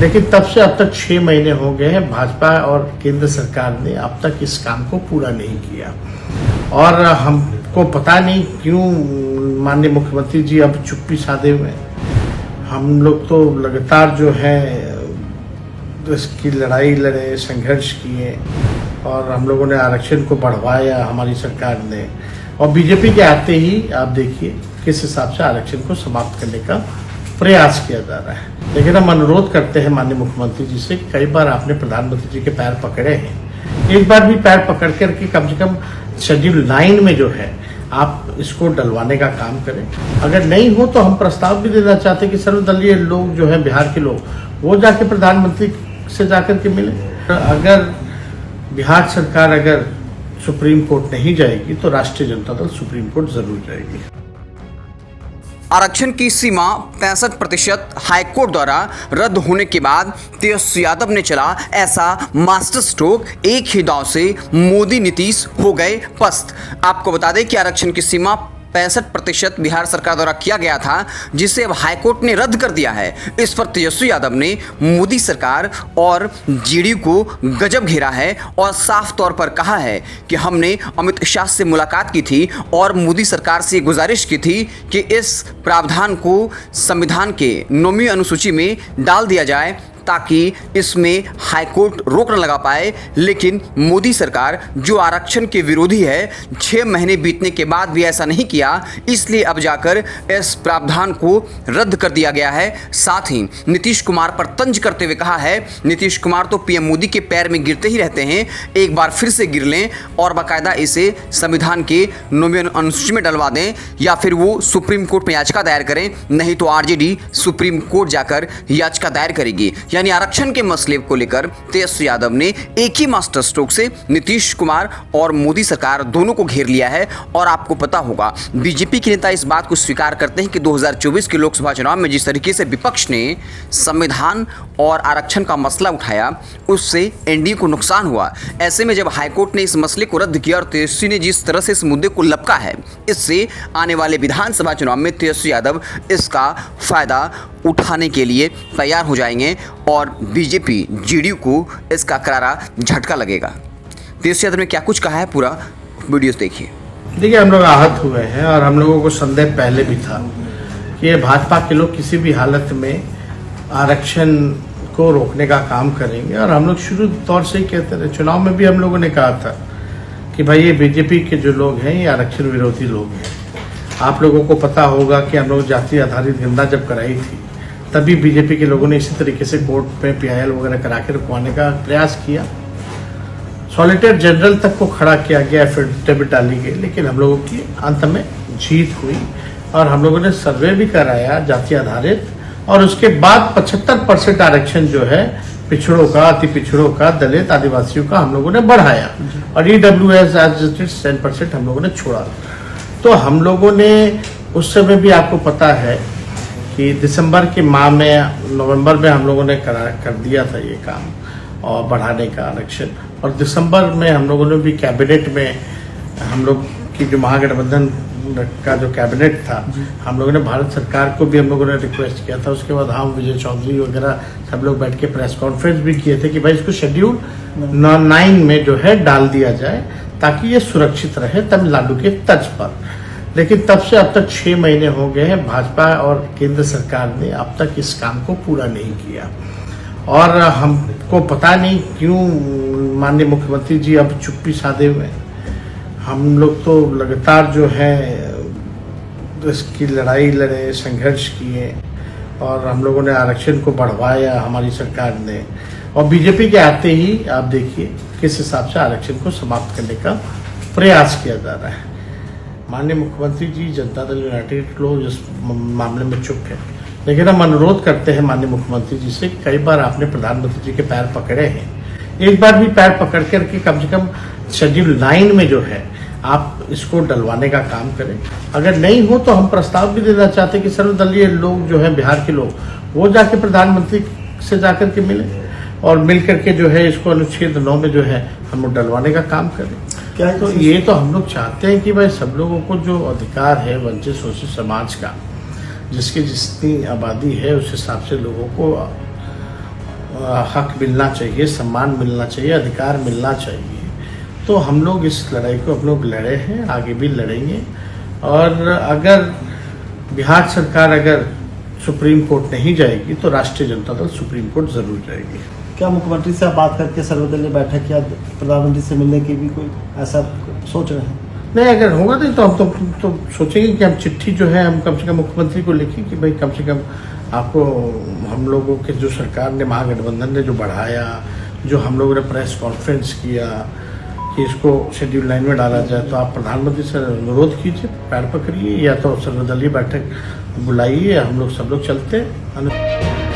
लेकिन तब से अब तक 6 महीने हो गए हैं, भाजपा और केंद्र सरकार ने अब तक इस काम को पूरा नहीं किया। और हमको पता नहीं क्यों माननीय मुख्यमंत्री जी अब चुप्पी साधे हुए हैं। हम लोग तो लगातार जो है इसकी लड़ाई लड़े, संघर्ष किए और हम लोगों ने आरक्षण को बढ़वाया हमारी सरकार ने। और बीजेपी के आते ही आप देखिए किस हिसाब से आरक्षण को समाप्त करने का प्रयास किया जा रहा है। लेकिन हम अनुरोध करते हैं माननीय मुख्यमंत्री जी से, कई बार आपने प्रधानमंत्री जी के पैर पकड़े हैं, एक बार भी पैर पकड़ करके कम से कम शेड्यूल 9 में जो है आप इसको डलवाने का काम करें। अगर नहीं हो तो हम प्रस्ताव भी देना चाहते हैं कि सर्वदलीय लोग जो है बिहार के लोग, वो जाके प्रधानमंत्री से जाकर के मिले। अगर बिहार सरकार अगर सुप्रीम कोर्ट नहीं जाएगी तो राष्ट्रीय जनता दल सुप्रीम कोर्ट जरूर जाएगी। आरक्षण की सीमा 65% हाईकोर्ट द्वारा रद्द होने के बाद तेजस्वी यादव ने चला ऐसा मास्टर स्ट्रोक, एक ही दांव से मोदी नीतीश हो गए पस्त। आपको बता दें कि आरक्षण की सीमा 65% बिहार सरकार द्वारा किया गया था, जिसे अब हाईकोर्ट ने रद्द कर दिया है। इस पर तेजस्वी यादव ने मोदी सरकार और जेडीयू को गजब घेरा है और साफ तौर पर कहा है कि हमने अमित शाह से मुलाकात की थी और मोदी सरकार से गुजारिश की थी कि इस प्रावधान को संविधान के 9वीं अनुसूची में डाल दिया जाए ताकि इसमें हाईकोर्ट रोक न लगा पाए। लेकिन मोदी सरकार जो आरक्षण के विरोधी है, 6 महीने बीतने के बाद भी ऐसा नहीं किया, इसलिए अब जाकर इस प्रावधान को रद्द कर दिया गया है। साथ ही नीतीश कुमार पर तंज करते हुए कहा है, नीतीश कुमार तो पीएम मोदी के पैर में गिरते ही रहते हैं, एक बार फिर से गिर लें और बाकायदा इसे संविधान के 9वीं अनुसूची में डलवा दें या फिर वो सुप्रीम कोर्ट में याचिका दायर करें, नहीं तो आरजेडी सुप्रीम कोर्ट जाकर याचिका दायर करेगी। यानी आरक्षण के मसले को लेकर तेजस्वी यादव ने एक ही मास्टर स्ट्रोक से नीतीश कुमार और मोदी सरकार दोनों को घेर लिया है। और आपको पता होगा बीजेपी के नेता इस बात को स्वीकार करते हैं कि 2024 के लोकसभा चुनाव में जिस तरीके से विपक्ष ने संविधान और आरक्षण का मसला उठाया, उससे एनडीए को नुकसान हुआ। ऐसे में जब हाईकोर्ट ने इस मसले को रद्द किया और तेजस्वी ने जिस तरह से इस मुद्दे को लपका है, इससे आने वाले विधानसभा चुनाव में तेजस्वी यादव इसका फायदा उठाने के लिए तैयार हो जाएंगे और बीजेपी जेडीयू को इसका करारा झटका लगेगा। तेजस्वी यादव ने क्या कुछ कहा है, पूरा वीडियोस देखिए। देखिए, हम लोग आहत हुए हैं और हम लोगों को संदेह पहले भी था कि ये भाजपा के लोग किसी भी हालत में आरक्षण को रोकने का काम करेंगे। और हम लोग शुरू तौर से ही कहते रहे, चुनाव में भी हम लोगों ने कहा था कि भाई ये बीजेपी के जो लोग हैं ये आरक्षण विरोधी लोग हैं। आप लोगों को पता होगा कि हम लोग जाति आधारित गणना जब कराई थी, तभी बीजेपी के लोगों ने इसी तरीके से कोर्ट में पीआईएल वगैरह करा के रुकवाने का प्रयास किया। सॉलिसिटर जनरल तक को खड़ा किया गया, एफिडेविट डाली गई, लेकिन हम लोगों की अंत में जीत हुई और हम लोगों ने सर्वे भी कराया जाति आधारित। और उसके बाद 75% आरक्षण जो है पिछड़ों का, अति पिछड़ों का, दलित आदिवासियों का हम लोगों ने बढ़ाया और EWS एज 10% हम लोगों ने छोड़ा। तो हम लोगों ने उस समय भी आपको पता है कि दिसंबर के माह में, नवंबर में हम लोगों ने कर दिया था ये काम और बढ़ाने का आरक्षण। और दिसंबर में हम लोगों ने भी कैबिनेट में, हम लोग की जो महागठबंधन का जो कैबिनेट था, हम लोगों ने भारत सरकार को भी हम लोगों ने रिक्वेस्ट किया था। उसके बाद हम विजय चौधरी वगैरह सब लोग बैठ के प्रेस कॉन्फ्रेंस भी किए थे कि भाई इसको शेड्यूल 9 में जो है डाल दिया जाए ताकि ये सुरक्षित रहे तमिलनाडु के तर्ज पर। लेकिन तब से अब तक 6 महीने हो गए हैं, भाजपा और केंद्र सरकार ने अब तक इस काम को पूरा नहीं किया। और हमको पता नहीं क्यों माननीय मुख्यमंत्री जी अब चुप्पी साधे हुए हैं। हम लोग तो लगातार जो है इसकी लड़ाई लड़े, संघर्ष किए और हम लोगों ने आरक्षण को बढ़वाया हमारी सरकार ने। और बीजेपी के आते ही आप देखिए किस हिसाब से आरक्षण को समाप्त करने का प्रयास किया जा रहा है। माननीय मुख्यमंत्री जी जनता दल यूनाइटेड लोग इस मामले में चुप है, लेकिन हम अनुरोध करते हैं माननीय मुख्यमंत्री जी से, कई बार आपने प्रधानमंत्री जी के पैर पकड़े हैं, एक बार भी पैर पकड़ करके कम से कम शेड्यूल 9 में जो है आप इसको डलवाने का काम करें। अगर नहीं हो तो हम प्रस्ताव भी देना चाहते हैं कि सर्वदलीय लोग जो है बिहार के लोग, वो जाके प्रधानमंत्री से जाकर के मिले और मिल करके जो है इसको अनुच्छेद 9 में जो है हम लोग डलवाने का काम करें। क्या तो ये तो हम लोग चाहते हैं कि भाई सब लोगों को जो अधिकार है वंचित शोषित समाज का, जिसकी जितनी आबादी है उस हिसाब से लोगों को हक मिलना चाहिए, सम्मान मिलना चाहिए, अधिकार मिलना चाहिए। तो हम लोग इस लड़ाई को हम लोग लड़े हैं, आगे भी लड़ेंगे। और अगर बिहार सरकार अगर सुप्रीम कोर्ट नहीं जाएगी तो राष्ट्रीय जनता दल सुप्रीम कोर्ट जरूर जाएगी। क्या मुख्यमंत्री से आप बात करके सर्वदलीय बैठक या प्रधानमंत्री से मिलने की भी कोई ऐसा सोच रहे हैं? नहीं, अगर होगा तो हम तो सोचेंगे कि हम चिट्ठी जो है हम कम से कम मुख्यमंत्री को लिखें कि भाई कम से कम आपको हम लोगों के जो सरकार ने, महागठबंधन ने जो बढ़ाया, जो हम लोगों ने प्रेस कॉन्फ्रेंस किया कि इसको शेड्यूल 9 में डाला जाए, तो आप प्रधानमंत्री से अनुरोध कीजिए, पैर पकड़िए या तो सर्वदलीय बैठक बुलाइए, हम लोग सब लोग चलते हैं।